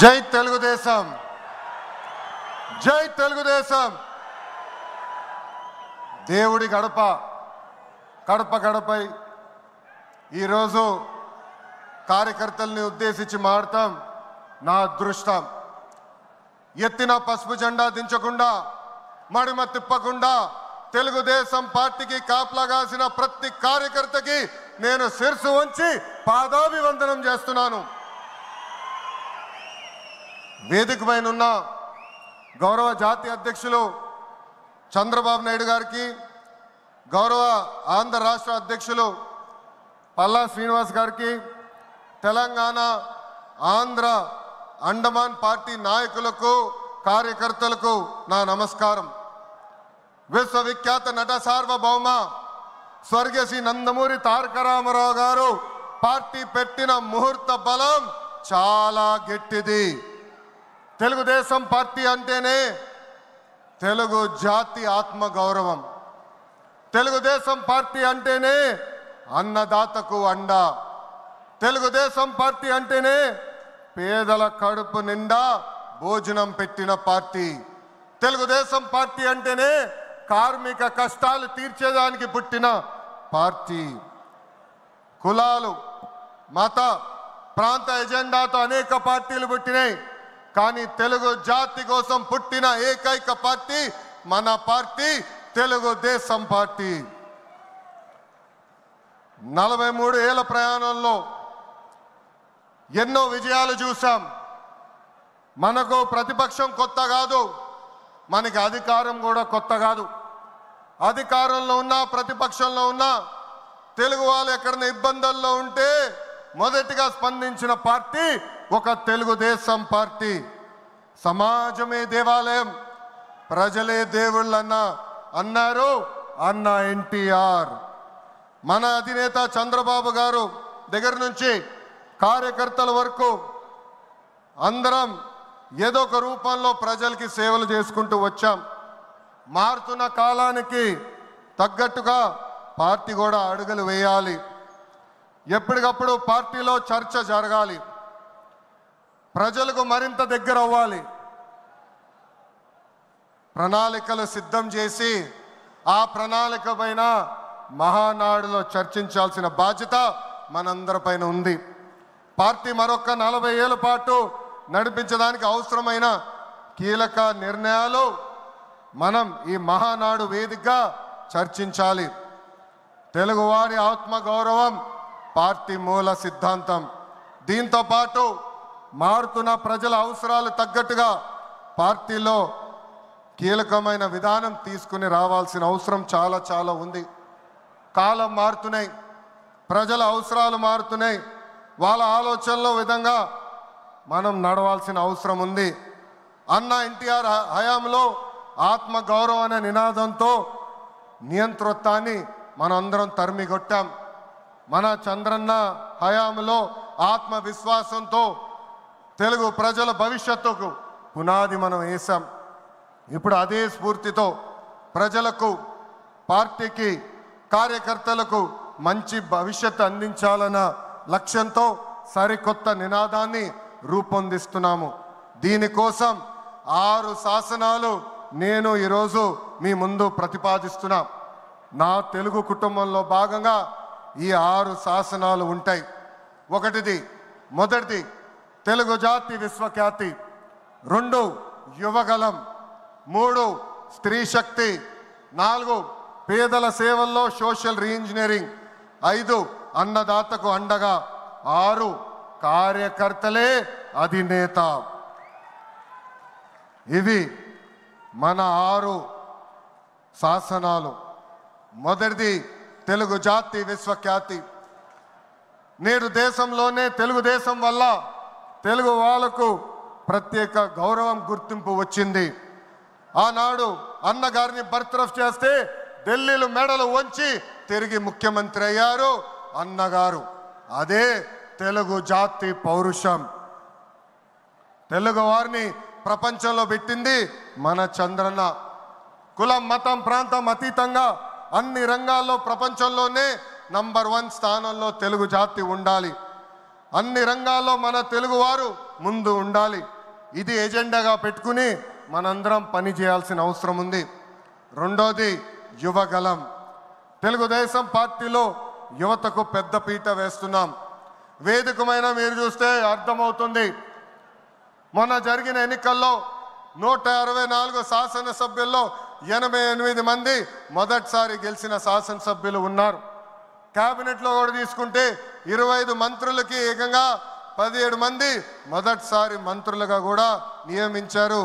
జై తెలుగుదేశం, జై తెలుగుదేశం. దేవుడి గడప కడప గడపై ఈరోజు కార్యకర్తల్ని ఉద్దేశించి మాడతాం. నా అదృష్టం, ఎత్తిన పసుపు జెండా దించకుండా మడిమ తిప్పకుండా తెలుగుదేశం పార్టీకి కాపలాగాసిన ప్రతి కార్యకర్తకి నేను శిరసు వంచి పాదాభివందనం చేస్తున్నాను. వేదిక పైన ఉన్న గౌరవ జాతీయ అధ్యక్షులు చంద్రబాబు నాయుడు గారికి, గౌరవ ఆంధ్ర రాష్ట్ర అధ్యక్షులు పల్లా శ్రీనివాస్ గారికి, తెలంగాణ ఆంధ్ర అండమాన్ పార్టీ నాయకులకు కార్యకర్తలకు నా నమస్కారం. విశ్వవిఖ్యాత నట సార్వభౌమ స్వర్గీయ శ్రీ నందమూరి తారక రామారావు గారు పార్టీ పెట్టిన ముహూర్త బలం చాలా గట్టిది. తెలుగుదేశం పార్టీ అంటేనే తెలుగు జాతి ఆత్మ గౌరవం. తెలుగుదేశం పార్టీ అంటేనే అన్నదాతకు అండ. తెలుగుదేశం పార్టీ అంటేనే పేదల కడుపు నిండా భోజనం పెట్టిన పార్టీ. తెలుగుదేశం పార్టీ అంటేనే కార్మిక కష్టాలు తీర్చేదానికి పుట్టిన పార్టీ. కులాలు, మత, ప్రాంత ఎజెండాతో అనేక పార్టీలు పుట్టినాయి. కానీ తెలుగు జాతి కోసం పుట్టిన ఏకైక పార్టీ మన పార్టీ తెలుగుదేశం పార్టీ. 43 ఏళ్ల ప్రయాణంలో ఎన్నో విజయాలు చూసాం. మనకు ప్రతిపక్షం కొత్త కాదు, మనకి అధికారం కూడా కొత్త కాదు. అధికారంలో ఉన్నా ప్రతిపక్షంలో ఉన్నా తెలుగు వాళ్ళు ఎక్కడైనా ఇబ్బందుల్లో ఉంటే మొదటిగా స్పందించిన పార్టీ ఒక తెలుగుదేశం పార్టీ. సమాజమే దేవాలయం, ప్రజలే దేవుళ్ళన్న అన్నారు అన్న ఎన్టీఆర్. మన అధినేత చంద్రబాబు గారు దగ్గర నుంచి కార్యకర్తల వరకు అందరం ఏదో ఒక రూపంలో ప్రజలకి సేవలు చేసుకుంటూ వచ్చాం. మారుతున్న కాలానికి తగ్గట్టుగా పార్టీ కూడా అడుగులు వేయాలి. ఎప్పటికప్పుడు పార్టీలో చర్చ జరగాలి, ప్రజలకు మరింత దగ్గర అవ్వాలి. ప్రణాళికలు సిద్ధం చేసి ఆ ప్రణాళిక పైన మహానాడులో చర్చించాల్సిన బాధ్యత మనందరిపైన ఉంది. పార్టీ మరొక 40 ఏళ్ల పాటు నడిపించడానికి అవసరమైన కీలక నిర్ణయాలు మనం ఈ మహానాడు వేదికగా చర్చించాలి. తెలుగువారి ఆత్మగౌరవం పార్టీ మూల సిద్ధాంతం. దీంతో పాటు మారుతున్న ప్రజల అవసరాలు తగ్గట్టుగా పార్టీలో కీలకమైన విధానం తీసుకుని రావాల్సిన అవసరం చాలా చాలా ఉంది. కాలం మారుతున్నాయి, ప్రజల అవసరాలు మారుతున్నాయి, వాళ్ళ ఆలోచనల విధంగా మనం నడవాల్సిన అవసరం ఉంది. అన్న ఎన్టీఆర్ హయాంలో ఆత్మ గౌరవం అనే నినాదంతో నియంతృత్వాన్ని మనందరం తరిమికొట్టాం. మన చంద్రన్న హయాంలో ఆత్మవిశ్వాసంతో తెలుగు ప్రజల భవిష్యత్తుకు పునాది మనం వేసాం. ఇప్పుడు అదే స్ఫూర్తితో ప్రజలకు, పార్టీకి, కార్యకర్తలకు మంచి భవిష్యత్తు అందించాలన్న లక్ష్యంతో సరికొత్త నినాదాన్ని రూపొందిస్తున్నాము. దీనికోసం 6 శాసనాలు నేను ఈరోజు మీ ముందు ప్రతిపాదిస్తున్నా. నా తెలుగు కుటుంబంలో భాగంగా ఈ 6 శాసనాలు ఉంటాయి. మొదటిది తెలుగు జాతి విశ్వఖ్యాతి, 2 యువగలం, 3 స్త్రీ శక్తి, 4 పేదల సేవల్లో సోషల్ రీఇంజనీరింగ్, 5 అన్నదాతకు అండగా, 6 కార్యకర్తలే అధినేత. ఇవి మన 6 శాసనాలు. మొదటిది తెలుగు జాతి విశ్వఖ్యాతి. నేడు దేశంలోనే తెలుగుదేశం వల్ల తెలుగు వాళ్ళకు ప్రత్యేక గౌరవం, గుర్తింపు వచ్చింది. ఆనాడు అన్నగారిని బర్తరఫ్ చేస్తే ఢిల్లీలో మెడలు వంచి తిరిగి ముఖ్యమంత్రి అయ్యారు అన్నగారు. అదే తెలుగు జాతి పౌరుషం. తెలుగు వారిని ప్రపంచంలో పెట్టింది మన చంద్రన్న. కులం, మతం, ప్రాంతం అతీతంగా అన్ని రంగాల్లో ప్రపంచంలోనే నంబర్ 1 స్థానంలో తెలుగు జాతి ఉండాలి. అన్ని రంగాల్లో మన తెలుగువారు ముందు ఉండాలి. ఇది ఎజెండాగా పెట్టుకుని మనందరం పని చేయాల్సిన అవసరం ఉంది. రెండోది యువగలం. తెలుగుదేశం పార్టీలో యువతకు పెద్ద పీట వేస్తున్నాం. వేదికమైన మీరు చూస్తే అర్థమవుతుంది. మొన్న జరిగిన ఎన్నికల్లో 164 శాసనసభ్యుల్లో 88 మంది మొదటిసారి గెలిచిన శాసనసభ్యులు ఉన్నారు. కేబినెట్లో కూడా తీసుకుంటే 25 మంత్రులకి ఏకంగా 17 మంది మొదటిసారి మంత్రులుగా కూడా నియమించారు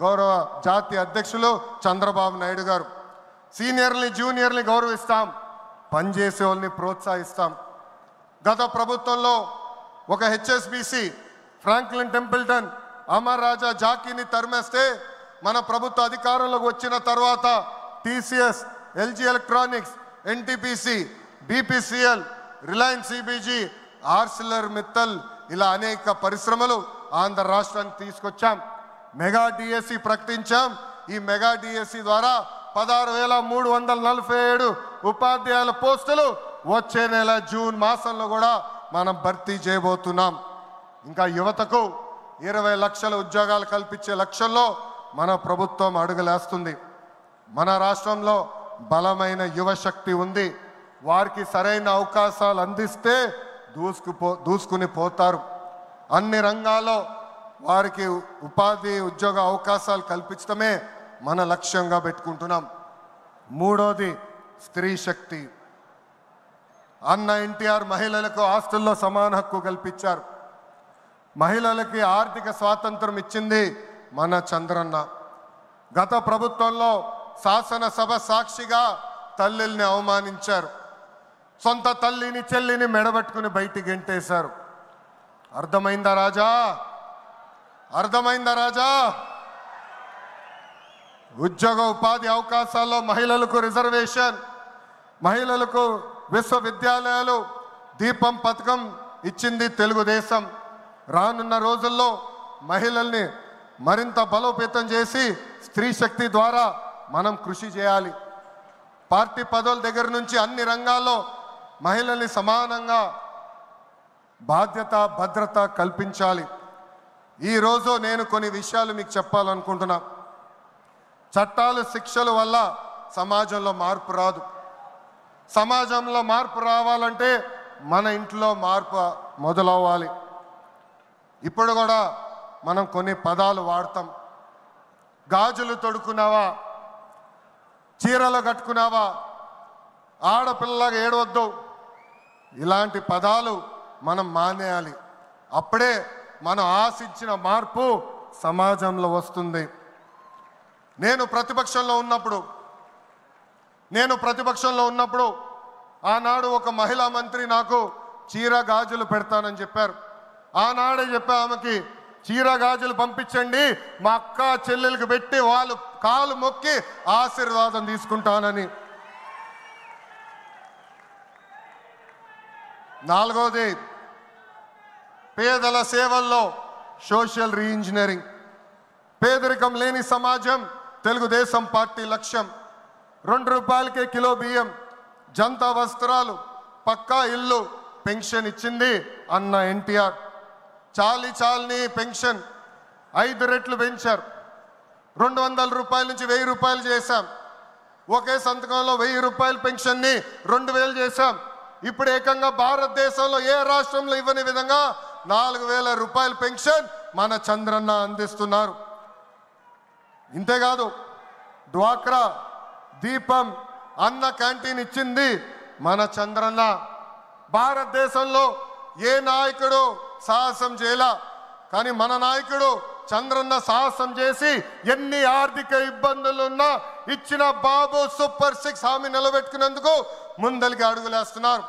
గౌరవ జాతీయ అధ్యక్షులు చంద్రబాబు నాయుడు గారు. సీనియర్ని జూనియర్ని గౌరవిస్తాం, పనిచేసే వాళ్ళని ప్రోత్సహిస్తాం. గత ప్రభుత్వంలో ఒక HSBC Franklin Templeton Amar Raja జాకీని తరిమేస్తే మన ప్రభుత్వ అధికారంలోకి వచ్చిన తర్వాత TCS, LG electronics, NTPC, BPCL, Reliance CBG, ArcelorMittal ఇలా అనేక పరిశ్రమలు ఆంధ్ర రాష్ట్రానికి తీసుకొచ్చాం. మెగా డిఎస్సి ప్రకటించాం. ఈ మెగా డిఎస్సి ద్వారా 16,347 ఉపాధ్యాయుల పోస్టులు వచ్చే నెల జూన్ మాసంలో కూడా మనం భర్తీ చేయబోతున్నాం. ఇంకా యువతకు 20 లక్షల ఉద్యోగాలు కల్పించే లక్ష్యంలో మన ప్రభుత్వం అడుగులేస్తుంది. మన రాష్ట్రంలో బలమైన యువశక్తి ఉంది. వారికి సరైన అవకాశాలు అందిస్తే దూసుకుని పోతారు. అన్ని రంగాల్లో వారికి ఉపాధి ఉద్యోగ అవకాశాలు కల్పించడమే మన లక్ష్యంగా పెట్టుకుంటున్నాం. మూడోది స్త్రీ శక్తి. అన్న ఎన్టీఆర్ మహిళలకు ఆస్తుల్లో సమాన హక్కు కల్పించారు. మహిళలకి ఆర్థిక స్వాతంత్రం ఇచ్చింది మన చంద్రన్న. గత ప్రభుత్వంలో శాసనసభ సాక్షిగా తల్లిల్ని అవమానించారు. సొంత తల్లిని చెల్లిని మెడబెట్టుకుని బయటికి గెంటేశారు. అర్థమైందా రాజా? అర్థమైందా రాజా? ఉద్యోగ ఉపాధి అవకాశాల్లో మహిళలకు రిజర్వేషన్, మహిళలకు విశ్వవిద్యాలయాలు, దీపం పథకం ఇచ్చింది తెలుగుదేశం. రానున్న రోజుల్లో మహిళల్ని మరింత బలోపేతం చేసి స్త్రీ శక్తి ద్వారా మనం కృషి చేయాలి. పార్టీ పదవుల దగ్గర నుంచి అన్ని రంగాల్లో మహిళల్ని సమానంగా బాధ్యత భద్రత కల్పించాలి. ఈరోజు నేను కొన్ని విషయాలు మీకు చెప్పాలనుకుంటున్నా. చట్టాలు శిక్షల వల్ల సమాజంలో మార్పు రాదు. సమాజంలో మార్పు రావాలంటే మన ఇంట్లో మార్పు మొదలవ్వాలి. ఇప్పుడు కూడా మనం కొన్ని పదాలు వాడతాం. గాజులు తొడుకున్నావా, చీరలు కట్టుకున్నావా, ఆడపిల్లగా ఏడవద్దు, ఇలాంటి పదాలు మనం మానేయాలి. అప్పుడే మనం ఆశించిన మార్పు సమాజంలో వస్తుంది. నేను ప్రతిపక్షంలో ఉన్నప్పుడు ఆనాడు ఒక మహిళా మంత్రి నాకు చీర గాజులు పెడతానని చెప్పారు. ఆనాడే చెప్పా ఆమెకి, చీర గాజులు పంపించండి, మా అక్క చెల్లెలకు పెట్టి వాళ్ళు కాలు మొక్కి ఆశీర్వాదం తీసుకుంటానని. నాలుగోది పేదల సేవల్లో సోషల్ రీఇంజనీరింగ్. పేదరికం లేని సమాజం తెలుగుదేశం పార్టీ లక్ష్యం. 2 రూపాయలకే కిలో బియ్యం, జంతా వస్త్రాలు, పక్కా ఇల్లు, పెన్షన్ ఇచ్చింది అన్న ఎన్టీఆర్. చాలని పెన్షన్ 5 రెట్లు పెంచారు. 200 రూపాయల నుంచి 1000 రూపాయలు చేశాం. ఒకే సంతకంలో 1000 రూపాయల పెన్షన్ని 2000 చేశాం. ఇప్పుడు ఏకంగా భారతదేశంలో ఏ రాష్ట్రంలో ఇవ్వని విధంగా 4000 రూపాయల పెన్షన్ మన చంద్రన్న అందిస్తున్నారు. ఇంతేకాదు డ్వాక్రా, దీపం, అన్న క్యాంటీన్ ఇచ్చింది మన చంద్రన్న. భారతదేశంలో ఏ నాయకుడు సాహసం చేయలా, కానీ మన నాయకుడు చంద్రన్న సాహసం చేసి ఎన్ని ఆర్థిక ఇబ్బందులున్నా ఇచ్చిన బాబు సూపర్ 6 హామీ నిలబెట్టుకునేందుకు ముందలికి అడుగులేస్తున్నారు.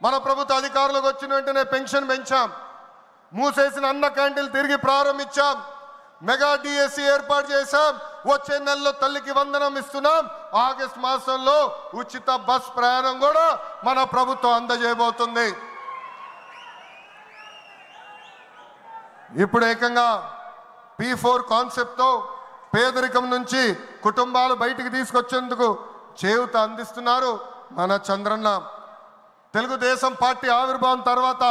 మన ప్రభుత్వ అధికారులకు వచ్చిన వెంటనే పెన్షన్ పెంచాం. మూసేసిన అన్న క్యాంటీన్లు తిరిగి ప్రారంభించాం. మెగా డిఎస్సి ఏర్పాటు చేశాం. వచ్చే నెలలో తల్లికి వందనం ఇస్తున్నాం. ఆగస్టు మాసంలో ఉచిత బస్ ప్రయాణం కూడా మన ప్రభుత్వం అందజేయబోతుంది. ఇప్పుడు ఏకంగా P4 కాన్సెప్ట్తో పేదరికం నుంచి కుటుంబాలు బయటికి తీసుకొచ్చేందుకు చేయూత అందిస్తున్నారు మన చంద్రన్న. తెలుగుదేశం పార్టీ ఆవిర్భావం తర్వాత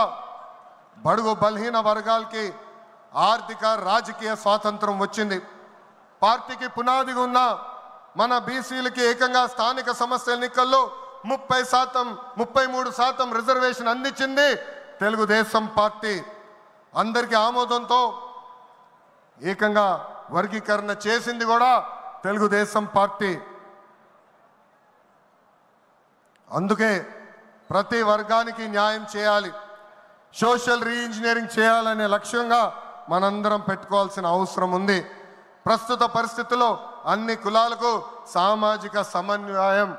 బడుగు బలహీన వర్గాలకి ఆర్థిక రాజకీయ స్వాతంత్రం వచ్చింది. పార్టీకి పునాదిగా ఉన్న మన బీసీలకి ఏకంగా స్థానిక సంస్థల ఎన్నికల్లో 33% రిజర్వేషన్ అందించింది తెలుగుదేశం పార్టీ. అందరికీ ఆమోదంతో ఏకంగా వర్గీకరణ చేసింది కూడా తెలుగుదేశం పార్టీ. అందుకే ప్రతి వర్గానికి న్యాయం చేయాలి, సోషల్ రీఇంజనీరింగ్ చేయాలనే లక్ష్యంగా మనందరం పెట్టుకోవాల్సిన అవసరం ఉంది. ప్రస్తుత పరిస్థితుల్లో అన్ని కులాలకు సామాజిక సమన్వయం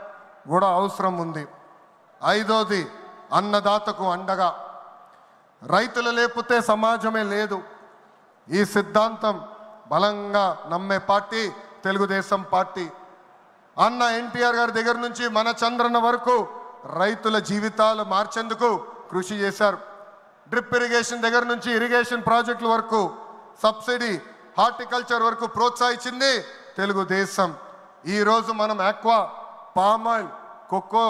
కూడా అవసరం ఉంది. 5వది అన్నదాతకు అండగా. రైతులు లేకపోతే సమాజమే లేదు. ఈ సిద్ధాంతం బలంగా నమ్మే పార్టీ తెలుగుదేశం పార్టీ. అన్న ఎన్టీఆర్ గారి దగ్గర నుంచి మన చంద్రన్న వరకు రైతుల జీవితాలు మార్చేందుకు కృషి చేశారు. డ్రిప్ ఇరిగేషన్ దగ్గర నుంచి ఇరిగేషన్ ప్రాజెక్టుల వరకు, సబ్సిడీ హార్టికల్చర్ వరకు ప్రోత్సహించింది తెలుగుదేశం. ఈరోజు మనం ఆక్వా, పామాయిల్, కోకో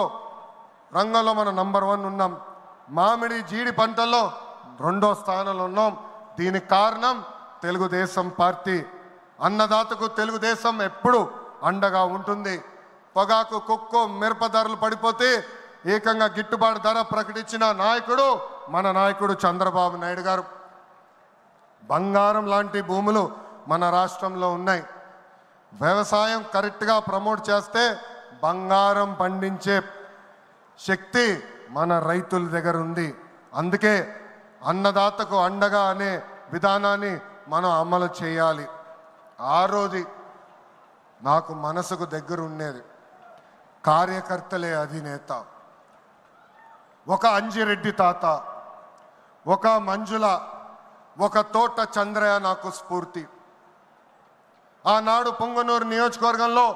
రంగంలో మనం నంబర్ 1 ఉన్నాం. మామిడి, జీడి పంటల్లో 2వ స్థానంలో ఉన్నాం. దీనికి కారణం తెలుగుదేశం పార్టీ. అన్నదాతకు తెలుగుదేశం ఎప్పుడు అండగా ఉంటుంది. పొగాకు, కొక్కో, మిరప ధరలు పడిపోతే ఏకంగా గిట్టుబాటు ధర ప్రకటించిన నాయకుడు మన నాయకుడు చంద్రబాబు నాయుడు గారు. బంగారం లాంటి భూములు మన రాష్ట్రంలో ఉన్నాయి. వ్యవసాయం కరెక్ట్గా ప్రమోట్ చేస్తే బంగారం పండించే శక్తి మన రైతుల దగ్గర ఉంది. అందుకే అన్నదాతకు అండగా అనే విధానాన్ని మనం అమలు చేయాలి. 6వది నాకు మనసుకు దగ్గర ఉండేది, కార్యకర్తలే అధినేత. ఒక అంజిరెడ్డి తాత, ఒక మంజుల, ఒక తోట చంద్రయ్య నాకు స్ఫూర్తి. ఆనాడు పొంగనూరు నియోజకవర్గంలో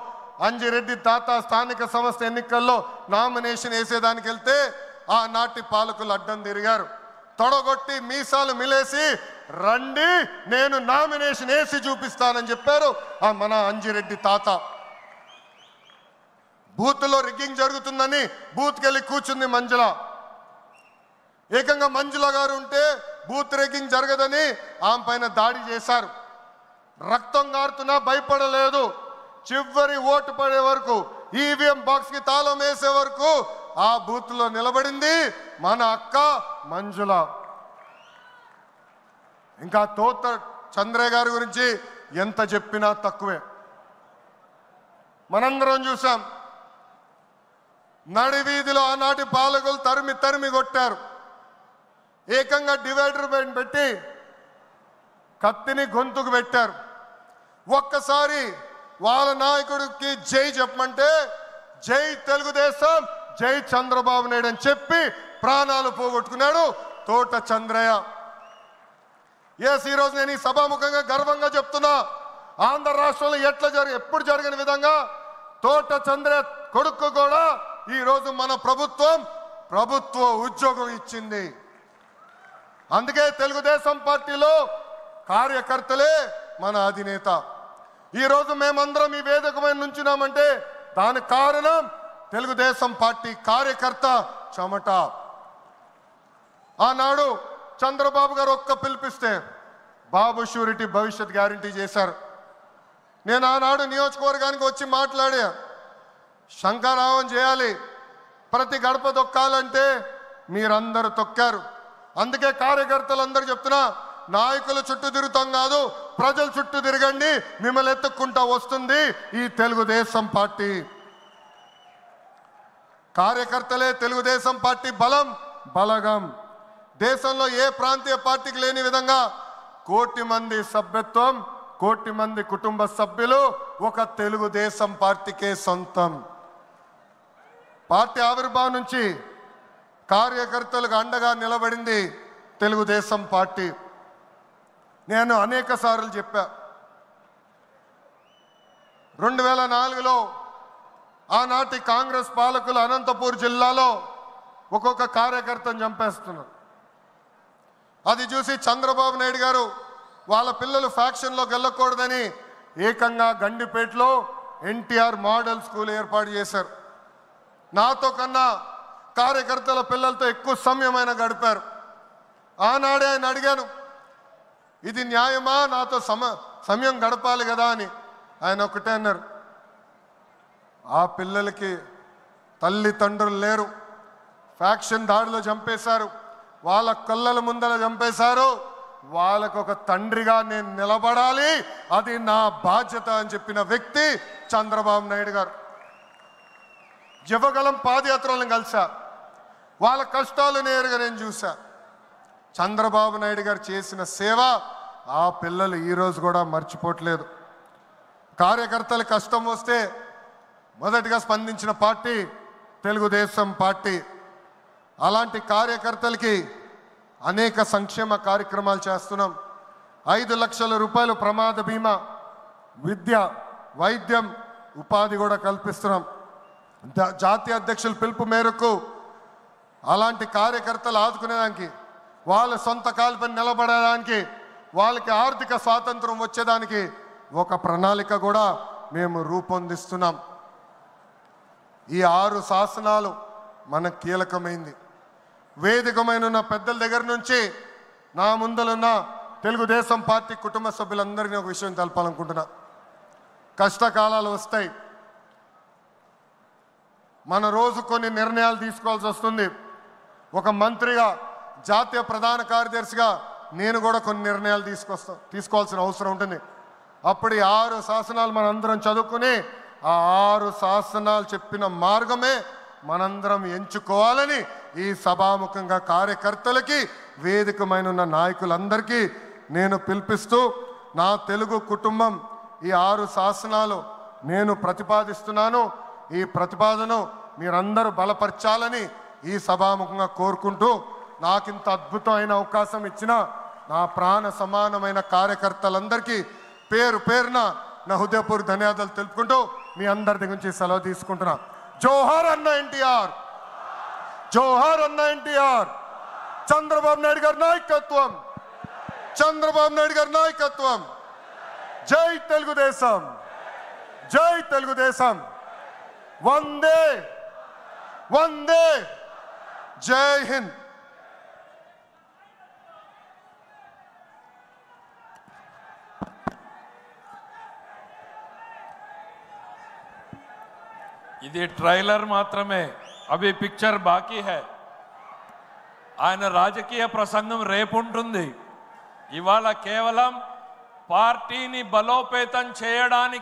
అంజిరెడ్డి తాత స్థానిక సంస్థ ఎన్నికల్లో నామినేషన్ వేసేదానికి వెళ్తే ఆనాటి పాలకులు అడ్డం తిరిగారు. తొడగొట్టి మీసాలు మిలేసి రండి నేను నామినేషన్ వేసి చూపిస్తానని చెప్పారు మన అంజిరెడ్డి తాత. బూత్లో రిగ్గింగ్ జరుగుతుందని బూత్కి వెళ్ళి కూర్చుంది మంజుల. ఏకంగా మంజుల గారు ఉంటే బూత్ రిగ్గింగ్ జరగదని ఆమె పైన దాడి చేశారు. రక్తం గారుతున్నా భయపడలేదు. చివరి ఓటు పడే వరకు, ఈవీఎం బాక్స్కి తాళం వేసే వరకు ఆ బూత్లో నిలబడింది మన అక్క మంజుల. ఇంకా తోట చంద్రయ్య గారి గురించి ఎంత చెప్పినా తక్కువే. మనందరం చూసాం, నడివీధిలో ఆనాటి పాలకులు తరిమి తరిమి కొట్టారు. ఏకంగా డివైడర్ పెట్టి కత్తిని గొంతుకు పెట్టారు. ఒక్కసారి వాళ్ళ నాయకుడికి జై చెప్పమంటే జై తెలుగుదేశం, జై చంద్రబాబు నాయుడు అని చెప్పి ప్రాణాలు పోగొట్టుకున్నాడు తోట చంద్రయ్య. ఈరోజు నేను ఈ సభాముఖంగా గర్వంగా చెప్తున్నా, ఆంధ్ర రాష్ట్రంలో ఎప్పుడు జరిగిన విధంగా తోట చంద్రయ్య కొడుకు కూడా ఈరోజు మన ప్రభుత్వ ఉద్యోగం ఇచ్చింది. అందుకే తెలుగుదేశం పార్టీలో కార్యకర్తలే మన అధినేత. ఈరోజు మేమందరం ఈ వేదిక మీద నుంచున్నామంటే దానికి కారణం తెలుగుదేశం పార్టీ కార్యకర్త చెమట. ఆనాడు చంద్రబాబు గారు ఒక్క పిలిపిస్తే బాబు షూరిటీ భవిష్యత్ గ్యారంటీ చేశారు. నేను ఆనాడు నియోజకవర్గానికి వచ్చి మాట్లాడా, శంకరావం చేయాలి, ప్రతి గడప తొక్కాలంటే మీరందరూ తొక్కారు. అందుకే కార్యకర్తలందరూ చెప్తున్నా, నాయకుల చుట్టూ తిరుగుతాం కాదు, ప్రజల చుట్టూ తిరగండి, మిమ్మల్ని ఎత్తుక్కుంటా వస్తుంది ఈ తెలుగుదేశం పార్టీ. కార్యకర్తలే తెలుగుదేశం పార్టీ బలగం. దేశంలో ఏ ప్రాంతీయ పార్టీకి లేని విధంగా 1 కోటి మంది సభ్యత్వం, 1 కోటి మంది కుటుంబ సభ్యులు ఒక తెలుగుదేశం పార్టీకే సొంతం. పార్టీ ఆవిర్భావం నుంచి కార్యకర్తలకు అండగా నిలబడింది తెలుగుదేశం పార్టీ. నేను అనేక సార్లు చెప్పా, 2004లో ఆనాటి కాంగ్రెస్ పాలకులు అనంతపూర్ జిల్లాలో ఒక్కొక్క కార్యకర్తను చంపేస్తున్నారు. అది చూసి చంద్రబాబు నాయుడు గారు వాళ్ళ పిల్లలు ఫ్యాక్షన్లోకి వెళ్ళకూడదని ఏకంగా గండిపేటలో ఎన్టీఆర్ మోడల్ స్కూల్ ఏర్పాటు చేశారు. నాతో కన్నా కార్యకర్తల పిల్లలతో ఎక్కువ సమయమైన గడిపారు. ఆనాడే ఆయన అడిగాను, ఇది న్యాయమా, నాతో సమయం గడపాలి కదా అని. ఆయన ఒకటే అన్నారు, ఆ పిల్లలకి తల్లిదండ్రులు లేరు, ఫ్యాక్షన్ దాడిలో చంపేశారు, వాళ్ళ కళ్ళల ముందర చంపేశారు, వాళ్ళకు ఒక తండ్రిగా నేను నిలబడాలి, అది నా బాధ్యత అని చెప్పిన వ్యక్తి చంద్రబాబు నాయుడు గారు. యువగలం పాదయాత్రలను కలిసా, వాళ్ళ కష్టాలు నేరుగా నేను చూసా. చంద్రబాబు నాయుడు గారు చేసిన సేవ ఆ పిల్లలు ఈరోజు కూడా మర్చిపోవట్లేదు. కార్యకర్తల కష్టం వస్తే మొదటిగా స్పందించిన పార్టీ తెలుగుదేశం పార్టీ. అలాంటి కార్యకర్తలకి అనేక సంక్షేమ కార్యక్రమాలు చేస్తున్నాం. 5 లక్షల రూపాయలు ప్రమాద బీమా, విద్య, వైద్యం, ఉపాధి కూడా కల్పిస్తున్నాం. జాతీయ అధ్యక్షుల పిలుపు మేరకు అలాంటి కార్యకర్తలు ఆదుకునేదానికి, వాళ్ళ సొంత కాలుపై నిలబడడానికి, వాళ్ళకి ఆర్థిక స్వాతంత్రం వచ్చేదానికి ఒక ప్రణాళిక కూడా మేము రూపొందిస్తున్నాం. ఈ 6 శాసనాలు మనకు కీలకమైంది. వేదికమైన పెద్దల దగ్గర నుంచి నా ముందలున్న తెలుగుదేశం పార్టీ కుటుంబ సభ్యులందరినీ ఒక విషయం తెలపాలనుకుంటున్నా. కష్టకాలాలు వస్తాయి, మన రోజు కొన్ని నిర్ణయాలు తీసుకోవాల్సి వస్తుంది. ఒక మంత్రిగా, జాతీయ ప్రధాన కార్యదర్శిగా నేను కూడా కొన్ని నిర్ణయాలు తీసుకోవాల్సిన అవసరం ఉంటుంది. అప్పుడు ఈ 6 శాసనాలు మనందరం చదువుకుని ఆ 6 శాసనాలు చెప్పిన మార్గమే మనందరం ఎంచుకోవాలని ఈ సభాముఖంగా కార్యకర్తలకి, వేదికమైన ఉన్న నాయకులందరికీ నేను పిలిపిస్తూ, నా తెలుగు కుటుంబం ఈ 6 శాసనాలు నేను ప్రతిపాదిస్తున్నాను. ఈ ప్రతిపాదన మీరందరూ బలపరచాలని ఈ సభాముఖంగా కోరుకుంటూ, నాకింత అద్భుతమైన అవకాశం ఇచ్చిన నా ప్రాణ సమానమైన కార్యకర్తలందరికీ పేరు పేరున నా హృదయపూర్వక ధన్యవాదాలు తెలుపుకుంటూ మీ అందరి దగ్గర నుంచి సెలవు తీసుకుంటున్నా. జోహార్ అన్న ఎన్టీఆర్, జోహార్ అన్న ఎన్టీఆర్. చంద్రబాబు నాయుడు గారి నాయకత్వం, చంద్రబాబు నాయుడు గారి నాయకత్వం. జై తెలుగుదేశం, జై తెలుగుదేశం. వందే వందే, జై హింద్. ఇది ట్రైలర్ మాత్రమే, అవి పిక్చర్ బాకీ హై. ఆయన రాజకీయ ప్రసంగం రేపుంటుంది. ఇవాళ కేవలం పార్టీని బలోపేతం చేయడానికి